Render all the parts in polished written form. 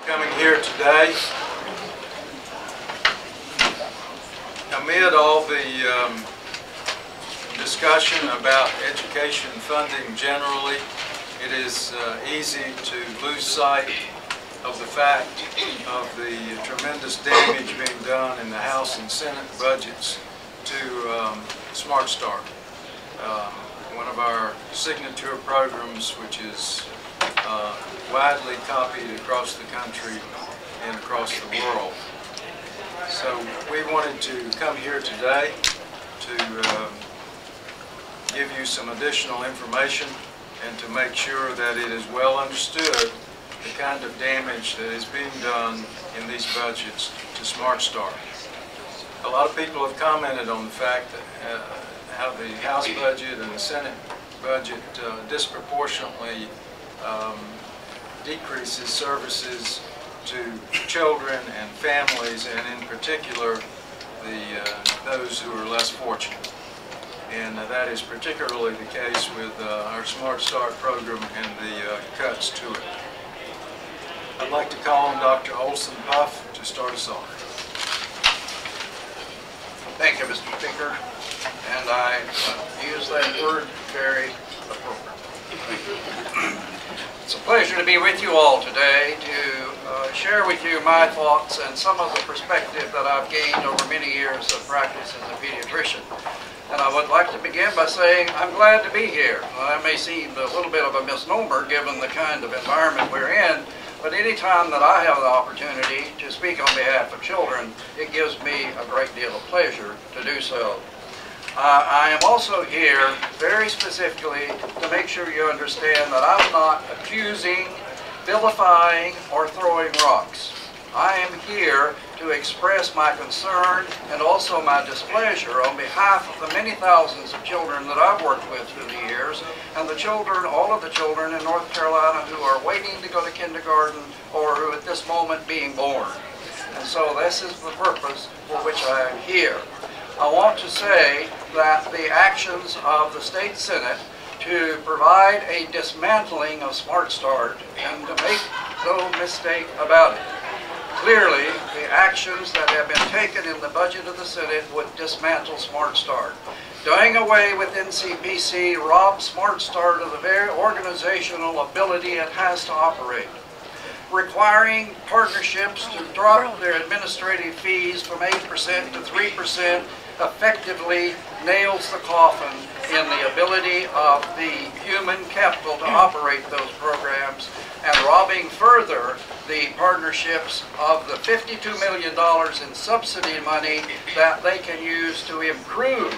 Coming here today, amid all the discussion about education funding generally, it is easy to lose sight of the fact of the tremendous damage being done in the House and Senate budgets to Smart Start, one of our signature programs, which is widely copied across the country and across the world. So we wanted to come here today to give you some additional information and to make sure that it is well understood the kind of damage that is being done in these budgets to Smart Start. A lot of people have commented on the fact that how the House budget and the Senate budget disproportionately decreases services to children and families, and in particular those who are less fortunate. And that is particularly the case with our Smart Start program and the cuts to it. I'd like to call on Dr. Olson Puff to start us off. Thank you, Mr. Speaker. And I use that word very appropriately. It's a pleasure to be with you all today to share with you my thoughts and some of the perspective that I've gained over many years of practice as a pediatrician. And I would like to begin by saying I'm glad to be here. That may seem a little bit of a misnomer given the kind of environment we're in, but any time that I have the opportunity to speak on behalf of children, it gives me a great deal of pleasure to do so. I am also here very specifically to make sure you understand that I'm not accusing, vilifying, or throwing rocks. I am here to express my concern and also my displeasure on behalf of the many thousands of children that I've worked with through the years, and the children, all of the children in North Carolina who are waiting to go to kindergarten or who at this moment being born. And so this is the purpose for which I am here. I want to say that the actions of the State Senate to provide a dismantling of Smart Start, and to make no mistake about it, clearly the actions that have been taken in the budget of the Senate would dismantle Smart Start. Doing away with NCPC robs Smart Start of the very organizational ability it has to operate. Requiring partnerships to drop their administrative fees from 8% to 3% effectively nails the coffin in the ability of the human capital to operate those programs, and robbing further the partnerships of the $52 million in subsidy money that they can use to improve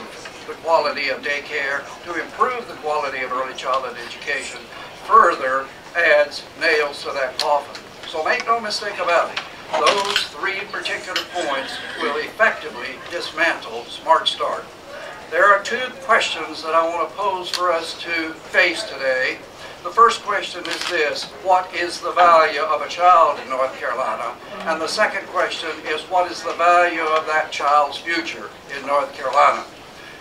the quality of daycare, to improve the quality of early childhood education, further adds nails to that coffin. So make no mistake about it. Those three particular points will effectively dismantle Smart Start. There are two questions that I want to pose for us to face today. The first question is this: what is the value of a child in North Carolina? And the second question is, what is the value of that child's future in North Carolina?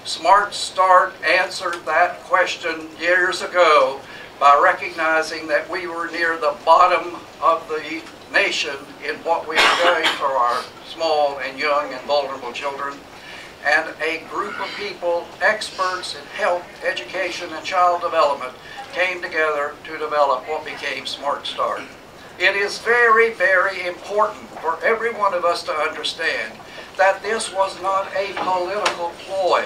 Smart Start answered that question years ago by recognizing that we were near the bottom of the nation in what we were doing for our small and young and vulnerable children. And a group of people, experts in health, education, and child development, came together to develop what became Smart Start. It is very, very important for every one of us to understand that this was not a political ploy.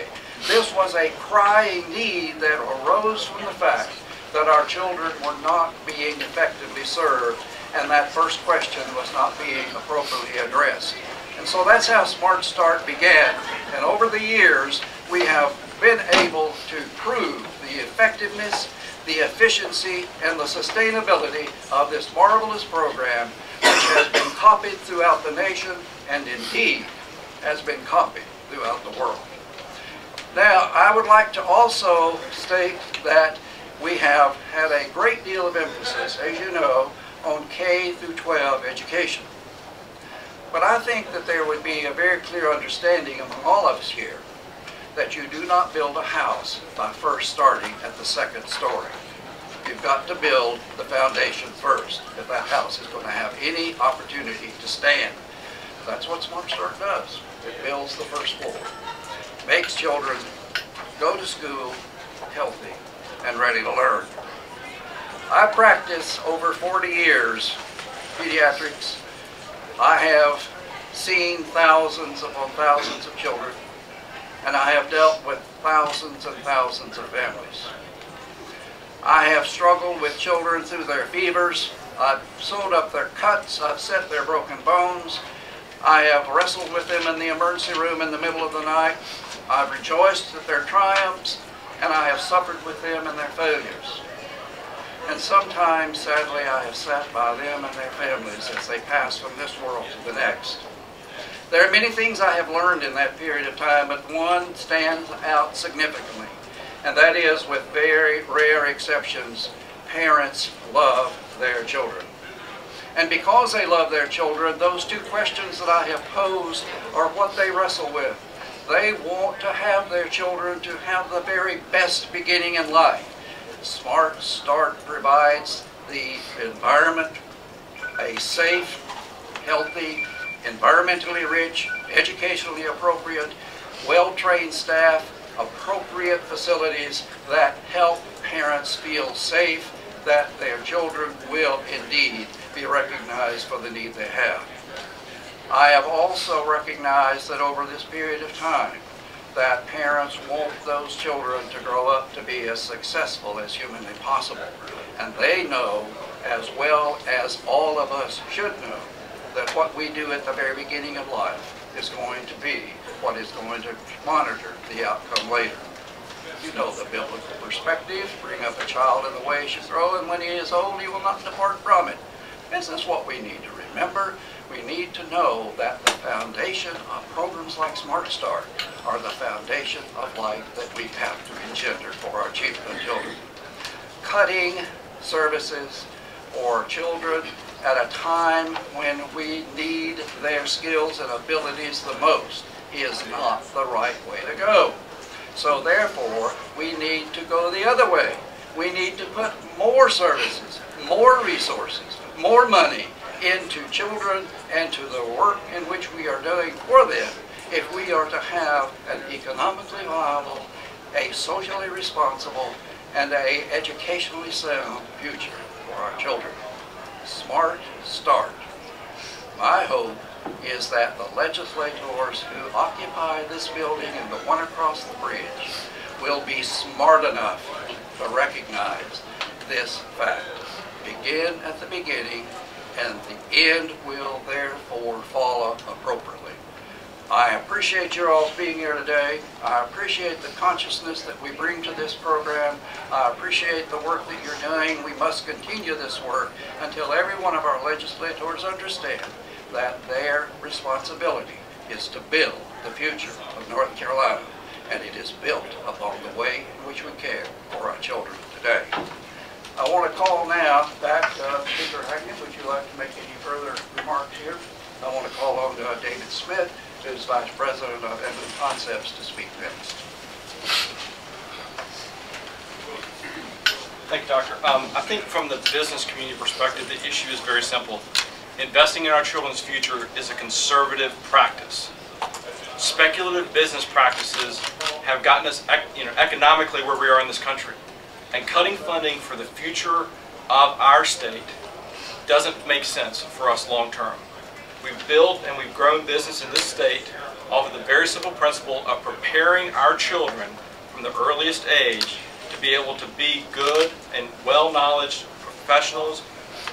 This was a crying need that arose from the fact that our children were not being effectively served, and that first question was not being appropriately addressed. And so that's how Smart Start began. And over the years, we have been able to prove the effectiveness, the efficiency, and the sustainability of this marvelous program, which has been copied throughout the nation, and indeed has been copied throughout the world. Now, I would like to also state that we have had a great deal of emphasis, as you know, on K through 12 education. But I think that there would be a very clear understanding among all of us here that you do not build a house by first starting at the second story. You've got to build the foundation first if that house is going to have any opportunity to stand. That's what Smart Start does. It builds the first floor, makes children go to school healthy and ready to learn. I practice over 40 years pediatrics. I have seen thousands upon thousands of children, and I have dealt with thousands and thousands of families. I have struggled with children through their fevers. I've sewed up their cuts. I've set their broken bones. I have wrestled with them in the emergency room in the middle of the night. I've rejoiced at their triumphs, and I have suffered with them in their failures. And sometimes, sadly, I have sat by them and their families as they pass from this world to the next. There are many things I have learned in that period of time, but one stands out significantly, and that is, with very rare exceptions, parents love their children. And because they love their children, those two questions that I have posed are what they wrestle with. They want to have their children to have the very best beginning in life. Smart Start provides the environment, a safe, healthy, environmentally rich, educationally appropriate, well-trained staff, appropriate facilities that help parents feel safe that their children will indeed be recognized for the need they have. I have also recognized that over this period of time that parents want those children to grow up to be as successful as humanly possible. And they know, as well as all of us should know, that what we do at the very beginning of life is going to be what is going to monitor the outcome later. You know the biblical perspective: bring up a child in the way he should grow, and when he is old he will not depart from it. This is what we need to remember. We need to know that the foundation of programs like Smart Start are the foundation of life that we have to engender for our children. Cutting services for children at a time when we need their skills and abilities the most is not the right way to go. So therefore, we need to go the other way. We need to put more services, more resources, more money into children and to the work in which we are doing for them if we are to have an economically viable, a socially responsible, and an educationally sound future for our children. Smart Start. My hope is that the legislators who occupy this building and the one across the bridge will be smart enough to recognize this fact. Begin at the beginning, and the end will therefore follow appropriately. I appreciate your all being here today. I appreciate the consciousness that we bring to this program. I appreciate the work that you're doing. We must continue this work until every one of our legislators understand that their responsibility is to build the future of North Carolina, and it is built upon the way in which we care for our children today. I want to call now back Speaker Hackett. Would you like to make any further remarks here? I want to call on David Smith, who's Vice President of Evident Concepts, to speak next. Thank you, Doctor. I think from the business community perspective, the issue is very simple. Investing in our children's future is a conservative practice. Speculative business practices have gotten us economically where we are in this country. And cutting funding for the future of our state doesn't make sense for us long term. We've built and we've grown business in this state off of the very simple principle of preparing our children from the earliest age to be able to be good and well-knowledge professionals,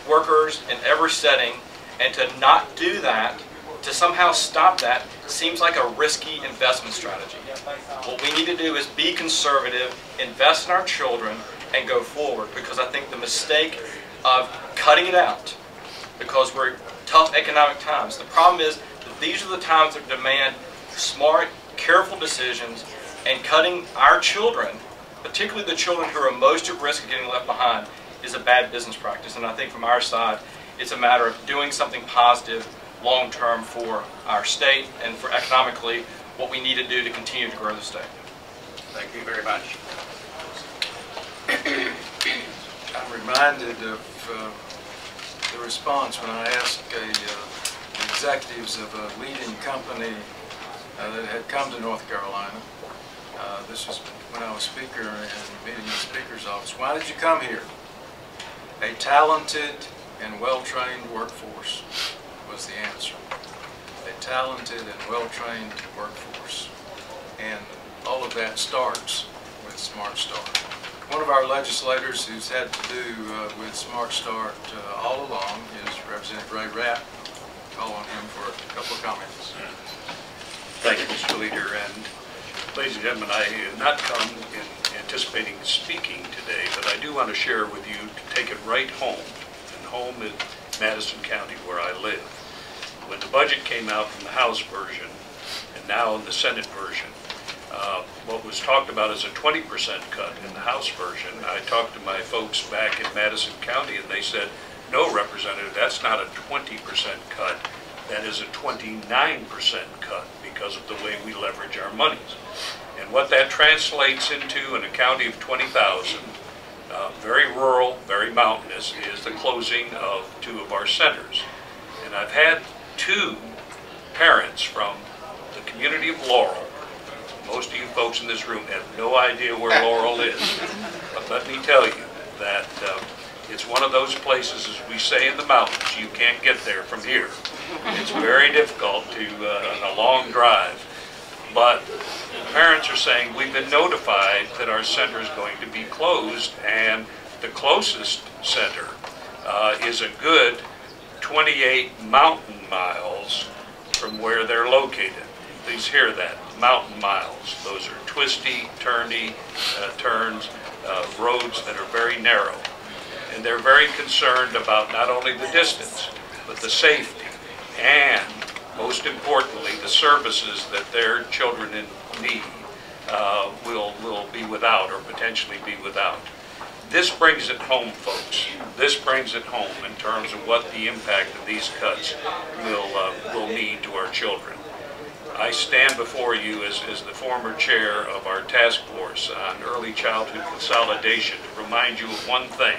workers in every setting, and to not do that, to somehow stop that, seems like a risky investment strategy. What we need to do is be conservative, invest in our children, and go forward, because I think the mistake of cutting it out, because we're tough economic times, the problem is that these are the times that demand smart, careful decisions, and cutting our children, particularly the children who are most at risk of getting left behind, is a bad business practice. And I think from our side, it's a matter of doing something positive long-term for our state and for economically what we need to do to continue to grow the state. Thank you very much. I'm reminded of the response when I asked the executives of a leading company that had come to North Carolina. This was when I was speaker and meeting in the speaker's office. Why did you come here? A talented and well-trained workforce was the answer. A talented and well-trained workforce. And all of that starts with Smart Start. One of our legislators who's had to do with Smart Start all along is Representative Ray Rapp. Call on him for a couple of comments. Thank you, Mr. Leader. And ladies and gentlemen, I have not come in anticipating speaking today, but I do want to share with you to take it right home, and home in Madison County where I live. When the budget came out from the House version and now in the Senate version, what was talked about as a 20% cut in the House version, I talked to my folks back in Madison County and they said, no, Representative, that's not a 20% cut, that is a 29% cut because of the way we leverage our monies. And what that translates into in a county of 20,000, very rural, very mountainous, is the closing of 2 of our centers. And I've had 2 parents from the community of Laurel. Most of you folks in this room have no idea where Laurel is. But let me tell you that it's one of those places, as we say in the mountains, you can't get there from here. It's very difficult to, a long drive. But parents are saying, we've been notified that our center is going to be closed, and the closest center is a good 28 mountain miles from where they're located. Please hear that, mountain miles. Those are twisty, turny turns, roads that are very narrow. And they're very concerned about not only the distance, but the safety, and most importantly, the services that their children in need will be without, or potentially be without. This brings it home, folks. This brings it home in terms of what the impact of these cuts will mean to our children. I stand before you as the former chair of our task force on early childhood consolidation to remind you of one thing.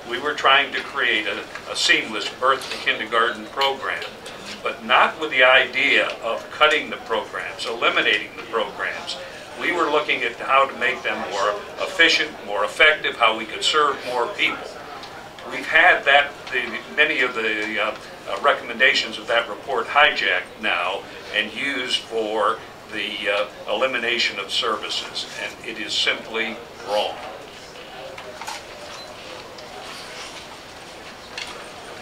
We were trying to create a seamless birth to kindergarten program, but not with the idea of cutting the programs, eliminating the programs. We were looking at how to make them more efficient, more effective, how we could serve more people. We've had that, many of the recommendations of that report hijacked now and used for the elimination of services, and it is simply wrong.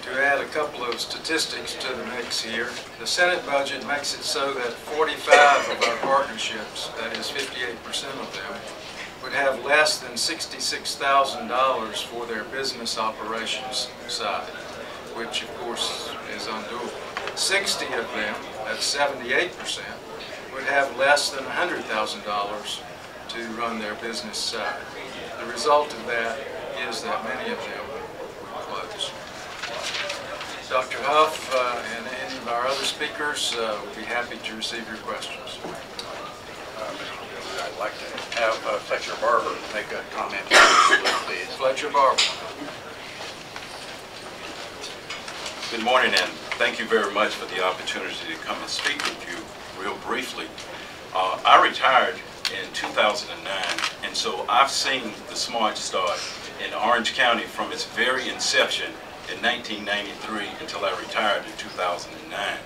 To add a couple of statistics to the mix here, the Senate budget makes it so that 45 of our partnerships, that is 58% of them, would have less than $66,000 for their business operations side, which of course is undoable. 60 of them, that's 78%, would have less than $100,000 to run their business side. The result of that is that many of them will close. Dr. Huff and any of our other speakers would be happy to receive your questions. I'd like to have Fletcher Barber make a comment, please. Fletcher Barber. Good morning, and thank you very much for the opportunity to come and speak with you real briefly. I retired in 2009, and so I've seen the Smart Start in Orange County from its very inception in 1993 until I retired in 2009.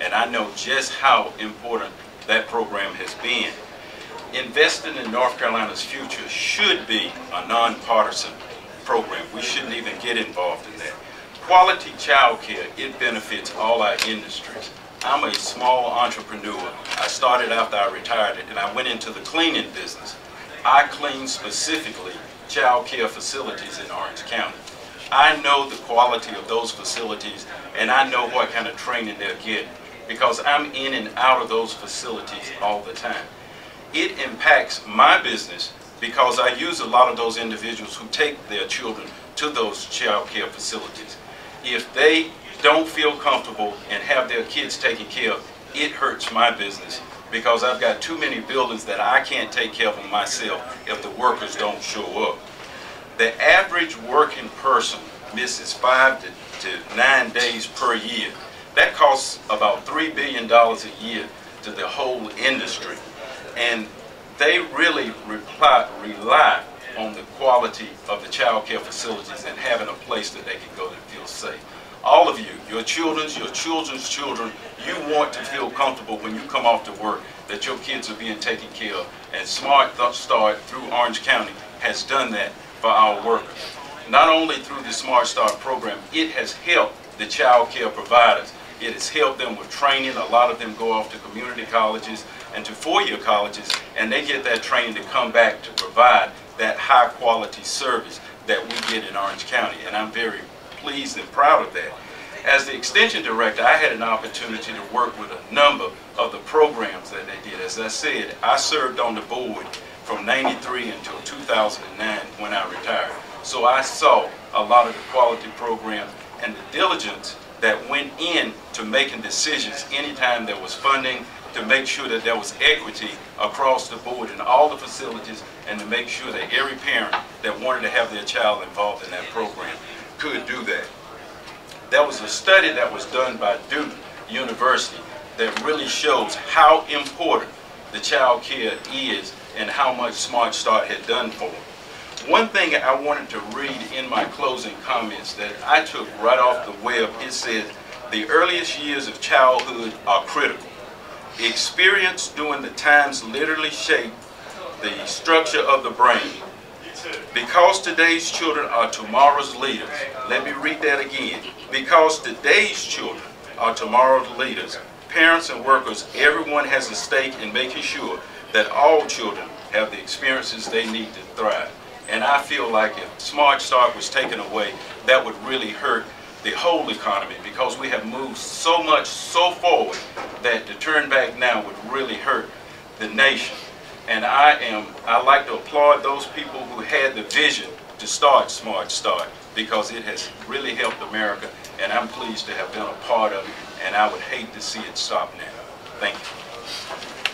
And I know just how important that program has been. Investing in North Carolina's future should be a nonpartisan program. We shouldn't even get involved in that. Quality child care, it benefits all our industries. I'm a small entrepreneur. I started after I retired and I went into the cleaning business. I clean specifically child care facilities in Orange County. I know the quality of those facilities, and I know what kind of training they're getting because I'm in and out of those facilities all the time. It impacts my business because I use a lot of those individuals who take their children to those child care facilities. If they don't feel comfortable and have their kids taken care of, it hurts my business because I've got too many buildings that I can't take care of them myself if the workers don't show up. The average working person misses 5 to 9 days per year. That costs about $3 billion a year to the whole industry. And they really rely on the quality of the child care facilities and having a place that they can go to feel safe. All of you, your children's children, you want to feel comfortable when you come off to work that your kids are being taken care of. And Smart Start through Orange County has done that for our workers. Not only through the Smart Start program, it has helped the child care providers. It has helped them with training. A lot of them go off to community colleges and to four-year colleges, and they get that training to come back to provide that high-quality service that we get in Orange County, and I'm very pleased and proud of that. As the Extension Director, I had an opportunity to work with a number of the programs that they did. As I said, I served on the board from '93 until 2009 when I retired. So I saw a lot of the quality programs and the diligence that went in to making decisions anytime there was funding, to make sure that there was equity across the board in all the facilities, and to make sure that every parent that wanted to have their child involved in that program could do that. There was a study that was done by Duke University that really shows how important the child care is and how much Smart Start had done for them. One thing I wanted to read in my closing comments that I took right off the web, it said, the earliest years of childhood are critical. Experience during the times literally shape the structure of the brain. Because today's children are tomorrow's leaders. Let me read that again. Because today's children are tomorrow's leaders. Parents and workers, everyone has a stake in making sure that all children have the experiences they need to thrive. And I feel like if Smart Start was taken away, that would really hurt the whole economy, because we have moved so much so forward that to turn back now would really hurt the nation. And I like to applaud those people who had the vision to start Smart Start, because it has really helped America, and I'm pleased to have been a part of it, and I would hate to see it stop now. Thank you.